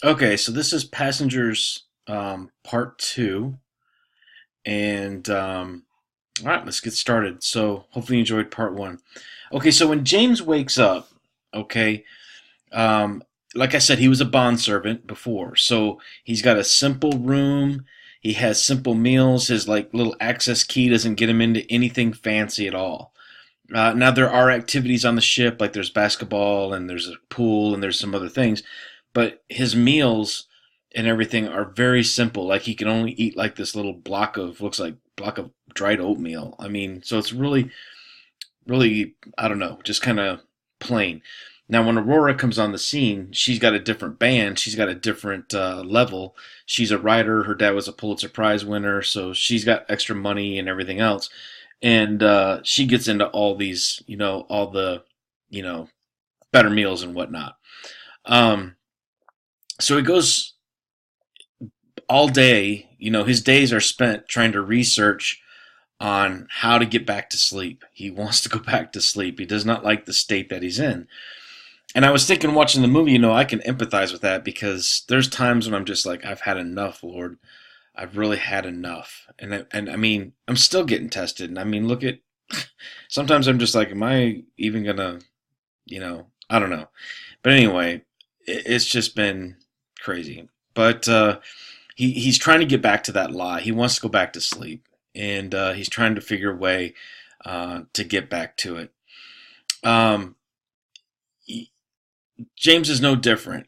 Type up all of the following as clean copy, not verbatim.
Okay, so this is Passengers Part 2. And all right, let's get started. So hopefully you enjoyed Part 1. Okay, so when James wakes up, okay, um, like I said, he was a bond servant before. So he's got a simple room. He has simple meals. His like little access key doesn't get him into anything fancy at all. Now there are activities on the ship, like there's basketball and there's a pool and there's some other things, but his meals and everything are very simple. Like he can only eat like this little block of looks like block of dried oatmeal. I mean, so it's really I don't know, just kind of plain. Now when Aurora comes on the scene, she's got a different band. She's got a different level. She's a writer. Her dad was a Pulitzer Prize winner, so she's got extra money and everything else, and she gets into all these, all the, you know, better meals and whatnot. Um, so he goes all day. His days are spent trying to research on how to get back to sleep. He wants to go back to sleep. He does not like the state that he's in. And I was thinking, watching the movie, I can empathize with that because there's times when I'm just like, I've had enough, Lord. I've really had enough. And I mean, I'm still getting tested. And I mean, look at, sometimes I'm just like, am I even gonna, I don't know. But anyway, it's just been crazy. But he's trying to get back to that lie. He wants to go back to sleep, and he's trying to figure a way to get back to it. Um, James is no different.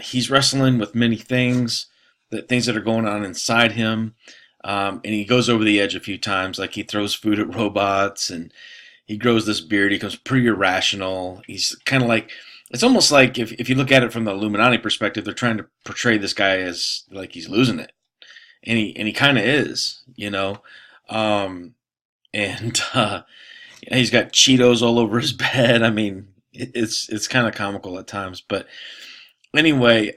He's wrestling with many things, things that are going on inside him, and he goes over the edge a few times. Like he throws food at robots, and he grows this beard. He becomes pretty irrational. He's kind of like, it's almost like if you look at it from the Illuminati perspective, they're trying to portray this guy as like he's losing it, and he kind of is. Um, and he's got Cheetos all over his bed. I mean, it's kind of comical at times, but anyway,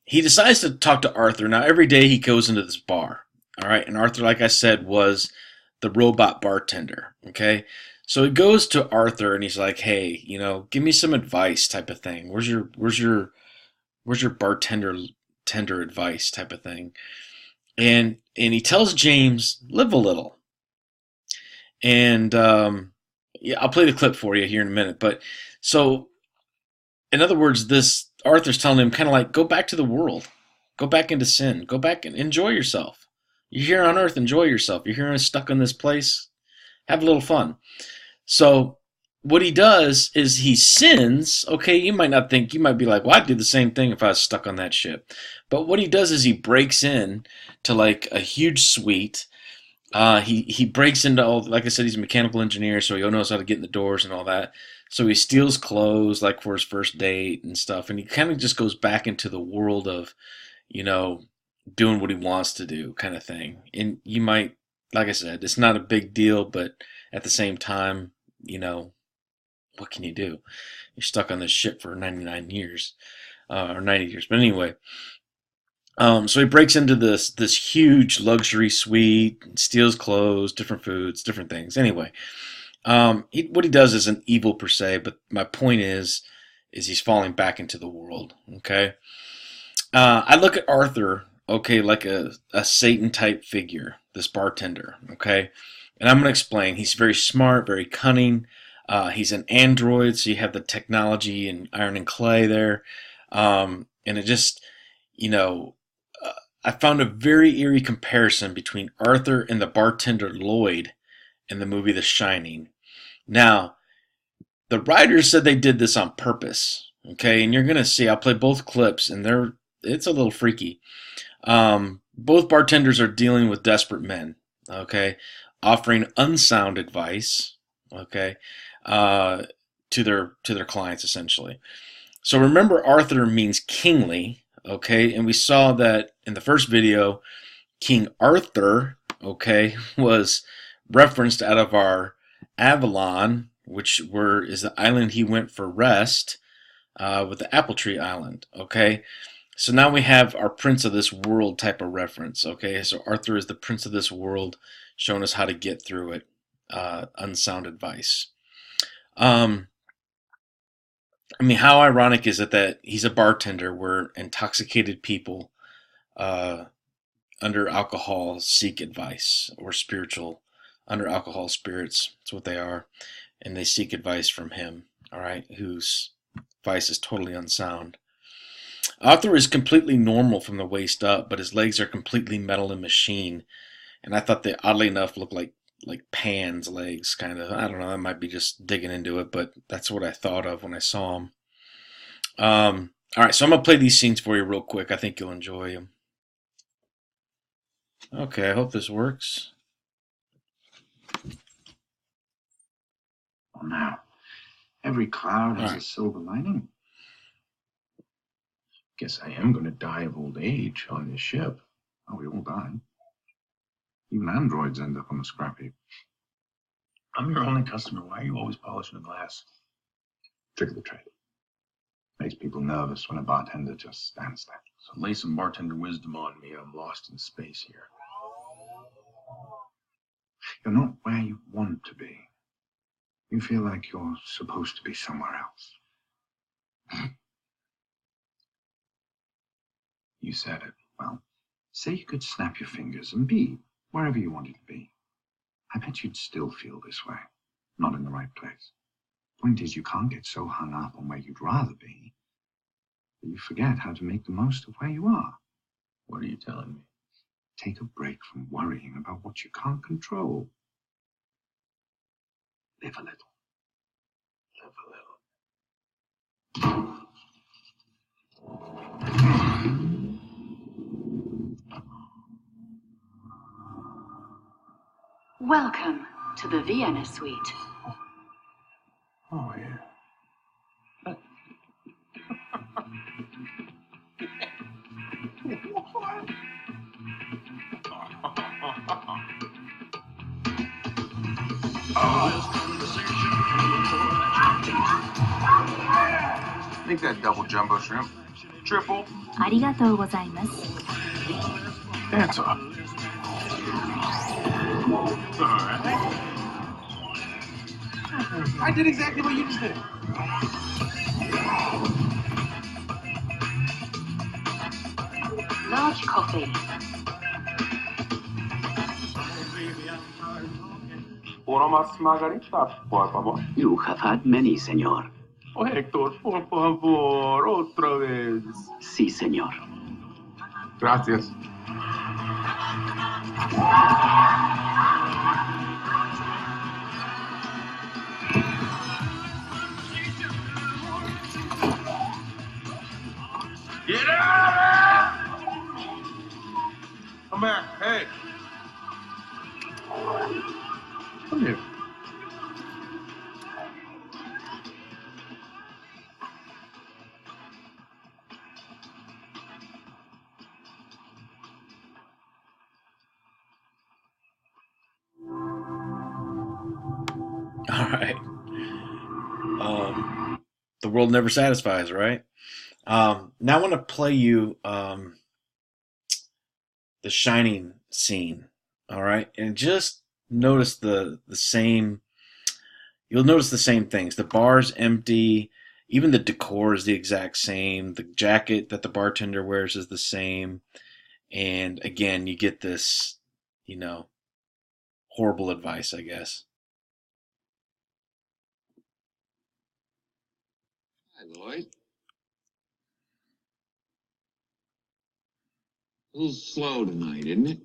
he decides to talk to Arthur. Now every day he goes into this bar, all right, and Arthur, like I said, was the robot bartender. Okay, so he goes to Arthur and he's like, "Hey, give me some advice," type of thing. Where's your bartender tender advice type of thing? And he tells James, live a little. And yeah, I'll play the clip for you here in a minute. But so, in other words, this Arthur's telling him kind of like, go back to the world, go back into sin, go back and enjoy yourself. You're here on Earth, enjoy yourself. You're here stuck in this place, have a little fun. So, what he does is he sins. Okay, you might not think, you might be like, well, I'd do the same thing if I was stuck on that ship. But what he does is he breaks in to like a huge suite. He breaks into all, like I said, he's a mechanical engineer, so he knows how to get in the doors and all that. So he steals clothes like for his first date and stuff, and he kind of just goes back into the world of, you know, doing what he wants to do, kind of thing. And you might, like I said, it's not a big deal, but at the same time, what can you do? You're stuck on this ship for 99 years, or 90 years. But anyway, so he breaks into this huge luxury suite, steals clothes, different foods, different things. Anyway, what he does isn't evil per se, but my point is he's falling back into the world. Okay, I look at Arthur, okay, like a Satan type figure, this bartender. Okay, and I'm going to explain. He's very smart, very cunning. He's an android, so you have the technology and iron and clay there, and it just, you know I found a very eerie comparison between Arthur and the bartender Lloyd in the movie The Shining. Now, the writers said they did this on purpose. Okay, and you're gonna see. I'll play both clips, and it's a little freaky. Both bartenders are dealing with desperate men. Okay, offering unsound advice. Okay, uh, to their clients essentially. So remember, Arthur means kingly. Okay, and we saw that in the first video, King Arthur, okay, was referenced out of our Avalon, which is the island he went for rest, with the Apple Tree Island, okay? So now we have our Prince of this world type of reference, okay? So Arthur is the Prince of this world, showing us how to get through it, unsound advice. Um, I mean, how ironic is it that he's a bartender where intoxicated people uh, under alcohol seek advice, or spiritual under alcohol spirits. That's what they are, and they seek advice from him. All right, whose advice is totally unsound. Arthur is completely normal from the waist up, but his legs are completely metal and machine. And I thought they oddly enough looked like Pan's legs, kind of. I don't know. I might be just digging into it, but that's what I thought of when I saw him. All right, so I'm gonna play these scenes for you real quick. I think you'll enjoy them. Okay, I hope this works. Well, now, every cloud has a silver lining. Guess I am going to die of old age on this ship. Oh, we all die. Even androids end up on the scrap heap. I'm your only customer. Why are you always polishing the glass? Trick of the trade. Makes people nervous when a bartender just stands there. So lay some bartender wisdom on me. I'm lost in space here. You're not where you want to be. You feel like you're supposed to be somewhere else. You said it. Well, say you could snap your fingers and be wherever you wanted to be. I bet you'd still feel this way. Not in the right place. Point is, you can't get so hung up on where you'd rather be that you forget how to make the most of where you are. What are you telling me? Take a break from worrying about what you can't control. Live a little. Live a little. Welcome to the Vienna Suite. Oh, yeah. Make that double jumbo shrimp. Triple. ありがとうございます。 That's all. Alright. I did exactly what you just did. Large coffee. Una más margarita, por favor. You have had many, señor. Oh, Héctor, por favor, otra vez. Sí, señor. Gracias. Get out of there! Come back, hey. Come here. All right. The world never satisfies, right? Now I want to play you the Shining scene. All right, and just notice the same. You'll notice the same things. The bar's empty. Even the decor is the exact same. The jacket that the bartender wears is the same. And again, you get this, horrible advice, I guess. Hi, Lloyd. A little slow tonight, isn't it?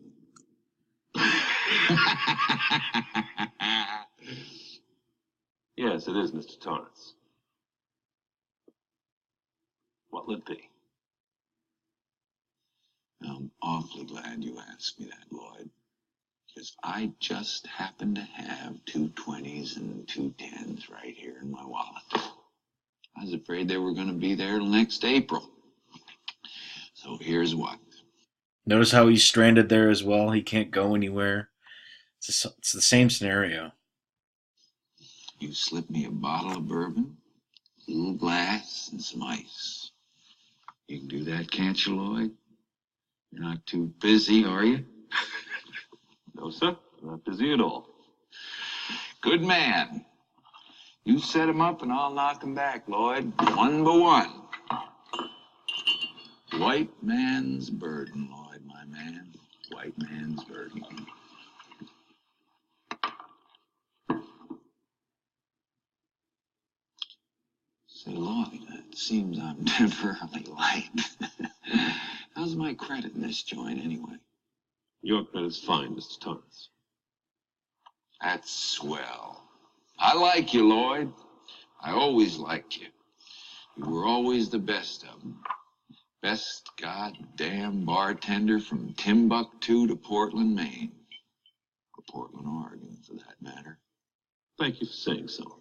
Yes, it is, Mr. Torrance. What'll it be? I'm awfully glad you asked me that, Lloyd. Because I just happen to have 2 20s and 2 10s right here in my wallet. I was afraid they were going to be there till next April. So here's what. Notice how he's stranded there as well. He can't go anywhere. It's the same scenario. You slip me a bottle of bourbon, a little glass, and some ice. You can do that, can't you, Lloyd? You're not too busy, are you? No, sir. I'm not busy at all. Good man. You set 'em up and I'll knock 'em back, Lloyd. One by one. White man's burden, Lloyd, my man. White man's burden. Say, Lloyd, it seems I'm temporarily late. How's my credit in this joint, anyway? Your credit's fine, Mr. Torrance. That's swell. I like you, Lloyd. I always liked you. You were always the best of them. Best goddamn bartender from Timbuktu to Portland, Maine. Or Portland, Oregon, for that matter. Thank you for saying so.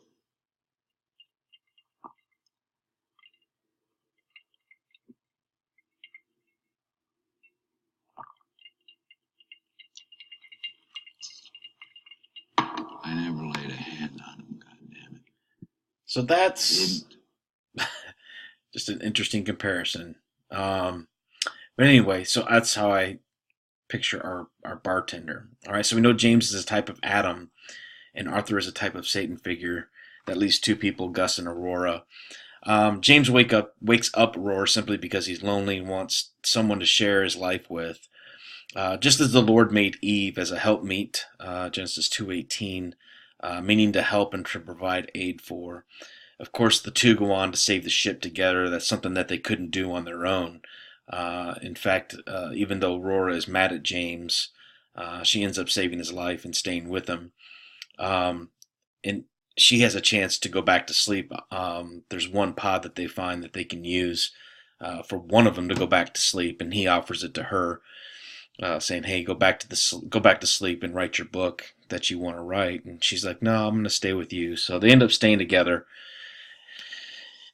I never laid a hand on him, goddammit. So that's Didn't. just an interesting comparison. But anyway, so that's how I picture our bartender. All right, so we know James is a type of Adam, and Arthur is a type of Satan figure that leaves two people, Gus and Aurora. James wakes up Aurora simply because he's lonely and wants someone to share his life with. Just as the Lord made Eve as a helpmeet, Genesis 2:18, meaning to help and to provide aid for. Of course, the two go on to save the ship together. That's something that they couldn't do on their own. In fact, even though Aurora is mad at James, she ends up saving his life and staying with him. And she has a chance to go back to sleep. There's one pod that they find that they can use for one of them to go back to sleep, and he offers it to her, saying, "Hey, go back to sleep and write your book that you want to write." And she's like, "No, I'm going to stay with you." So they end up staying together,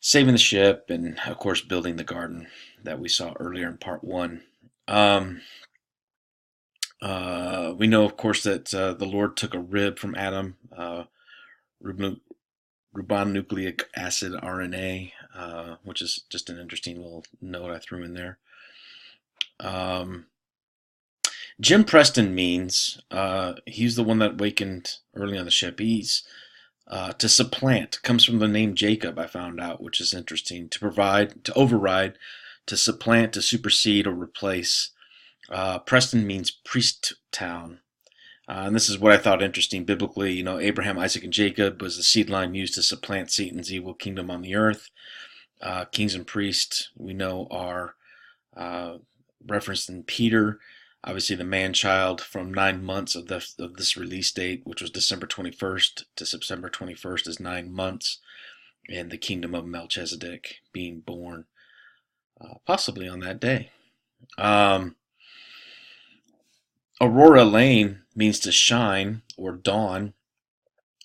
saving the ship, and of course building the garden that we saw earlier in part one. We know, of course, that the Lord took a rib from Adam, ribonucleic acid RNA, which is just an interesting little note I threw in there. Jim Preston means he's the one that wakened early on the ship. He's to supplant, comes from the name Jacob, I found out, which is interesting. To provide, to override, to supplant, to supersede or replace. Preston means priest town. And this is what I thought interesting biblically. Abraham, Isaac, and Jacob was the seed line used to supplant Satan's evil kingdom on the earth. Kings and priests, we know, are referenced in Peter. Obviously, the man-child from 9 months of this release date, which was December 21st to September 21st, is 9 months. And the kingdom of Melchizedek being born, possibly on that day. Aurora Lane means to shine or dawn,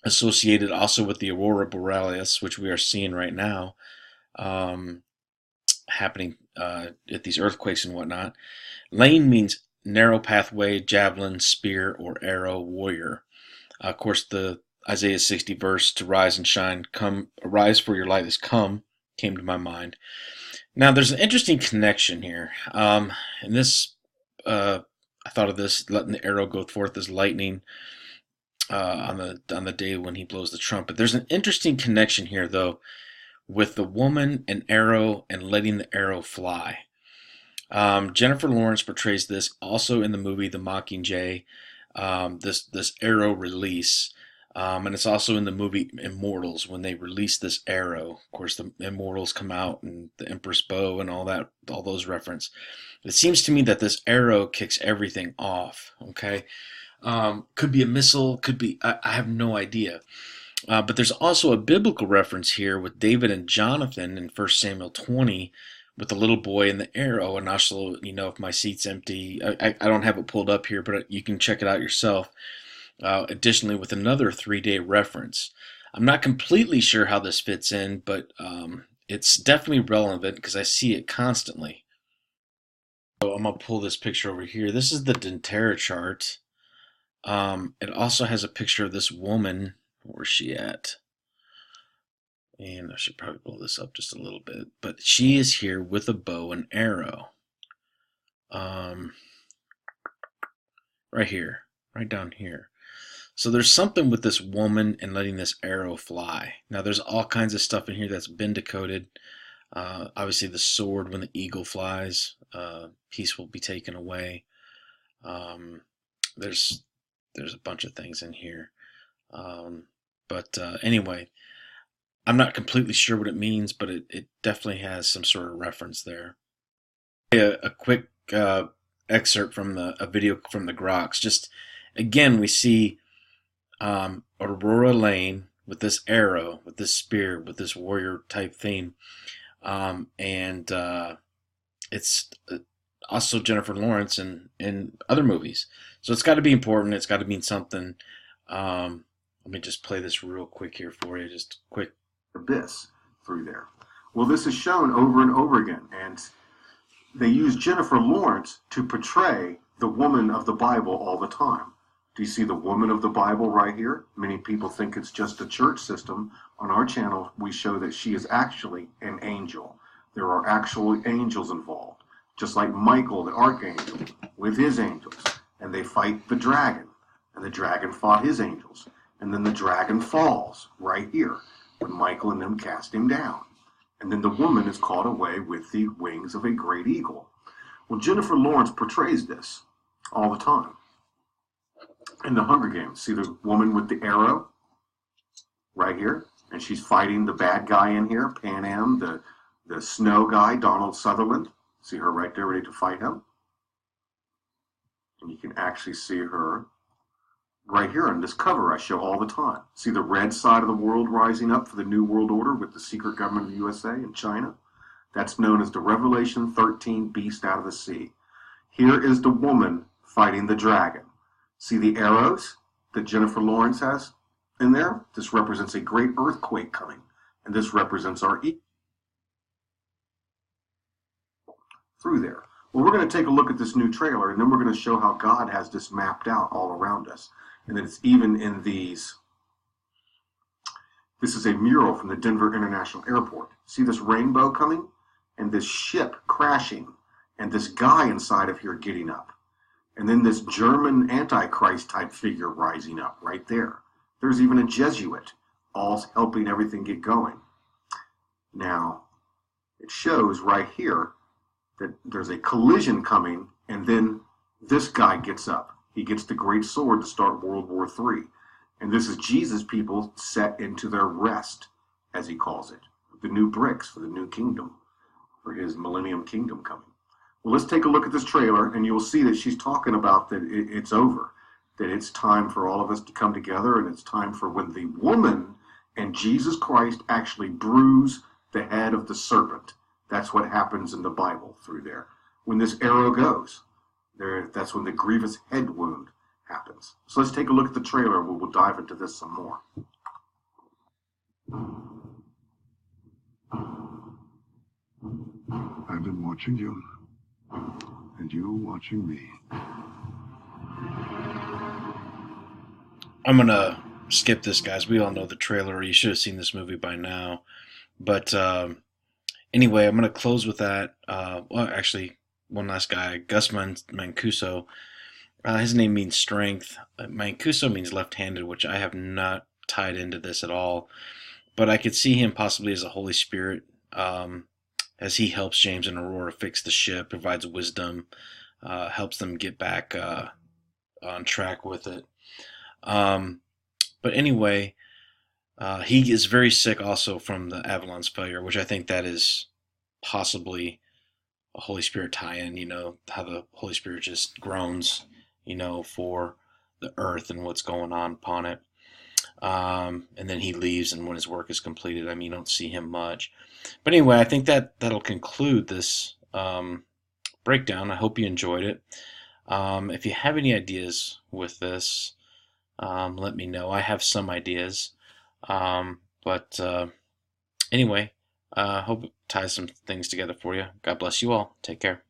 associated also with the aurora borealis, which we are seeing right now, happening at these earthquakes and whatnot. Lane means narrow pathway, javelin, spear, or arrow, warrior. Of course, the Isaiah 60 verse, to rise and shine, arise for your light has come, came to my mind. Now, there's an interesting connection here. And this, I thought of this, letting the arrow go forth as lightning on the day when he blows the trumpet. There's an interesting connection here, though, with the woman, an arrow, and letting the arrow fly. Jennifer Lawrence portrays this also in the movie The Mockingjay, this arrow release. And it's also in the movie Immortals when they release this arrow. Of course, the Immortals come out and the Empress Bow and all those reference. It seems to me that this arrow kicks everything off. Okay, could be a missile, could be, I have no idea. But there's also a biblical reference here with David and Jonathan in 1 Samuel 20 with the little boy and the arrow. And also, if my seat's empty, I don't have it pulled up here, but you can check it out yourself. Additionally, with another 3-day reference. I'm not completely sure how this fits in, but it's definitely relevant because I see it constantly. So I'm going to pull this picture over here. This is the Dentera chart. It also has a picture of this woman. Where's she at? And I should probably blow this up just a little bit. But she is here with a bow and arrow. Right here. Right down here. So there's something with this woman and letting this arrow fly. Now there's all kinds of stuff in here that's been decoded. Obviously the sword, when the eagle flies, peace will be taken away. Um, there's a bunch of things in here. But anyway, I'm not completely sure what it means, but it definitely has some sort of reference there. A quick excerpt from a video from the Groks. Just again, we see Aurora Lane with this arrow, with this spear, with this warrior type theme, and it's also Jennifer Lawrence in other movies. So it's got to be important. It's got to mean something. Let me just play this real quick here for you. Just quick. Abyss through there. Well, this is shown over and over again, and they use Jennifer Lawrence to portray the woman of the Bible all the time. Do you see the woman of the Bible right here? Many people think it's just a church system. On our channel, we show that she is actually an angel. There are actual angels involved, just like Michael, the archangel, with his angels. And they fight the dragon, and the dragon fought his angels. And then the dragon falls right here when Michael and them cast him down. And then the woman is caught away with the wings of a great eagle. Well, Jennifer Lawrence portrays this all the time. In the Hunger Games, see the woman with the arrow right here? And she's fighting the bad guy in here, Pan Am, the snow guy, Donald Sutherland. See her right there ready to fight him? And you can actually see her right here on this cover I show all the time. See the red side of the world rising up for the New World Order with the secret government of the USA and China? That's known as the Revelation 13 Beast Out of the Sea. Here is the woman fighting the dragon. See the arrows that Jennifer Lawrence has in there? This represents a great earthquake coming, and this represents our eagle through there. Well, we're going to take a look at this new trailer, and then we're going to show how God has this mapped out all around us. And that it's even in these. This is a mural from the Denver International Airport. See this rainbow coming? And this ship crashing. And this guy inside of here getting up. And then this German Antichrist type figure rising up right there. There's even a Jesuit, all helping everything get going. Now, it shows right here that there's a collision coming, and then this guy gets up. He gets the great sword to start World War III. And this is Jesus' people set into their rest, as he calls it. The new bricks for the new kingdom, for his millennium kingdom coming. Well, let's take a look at this trailer, and you'll see that she's talking about that it's over, that it's time for all of us to come together, and it's time for when the woman and Jesus Christ actually bruise the head of the serpent. That's what happens in the Bible through there. When this arrow goes, that's when the grievous head wound happens. So let's take a look at the trailer. We'll dive into this some more. I've been watching you, and you watching me. I'm gonna skip this, guys. We all know the trailer. You should have seen this movie by now. But anyway, I'm gonna close with that. Well, actually, one last guy, Gus Mancuso. His name means strength. Mancuso means left-handed, which I have not tied into this at all. But I could see him possibly as a Holy Spirit, as he helps James and Aurora fix the ship, provides wisdom, helps them get back on track with it. But anyway, he is very sick also from the Avalon's failure, which I think that is possibly a Holy Spirit tie-in, how the Holy Spirit just groans, for the earth and what's going on upon it. And then he leaves, and when his work is completed, you don't see him much. But anyway, I think that'll conclude this breakdown. I hope you enjoyed it. If you have any ideas with this, let me know. I have some ideas. But anyway, hope it ties some things together for you. God bless you all. Take care.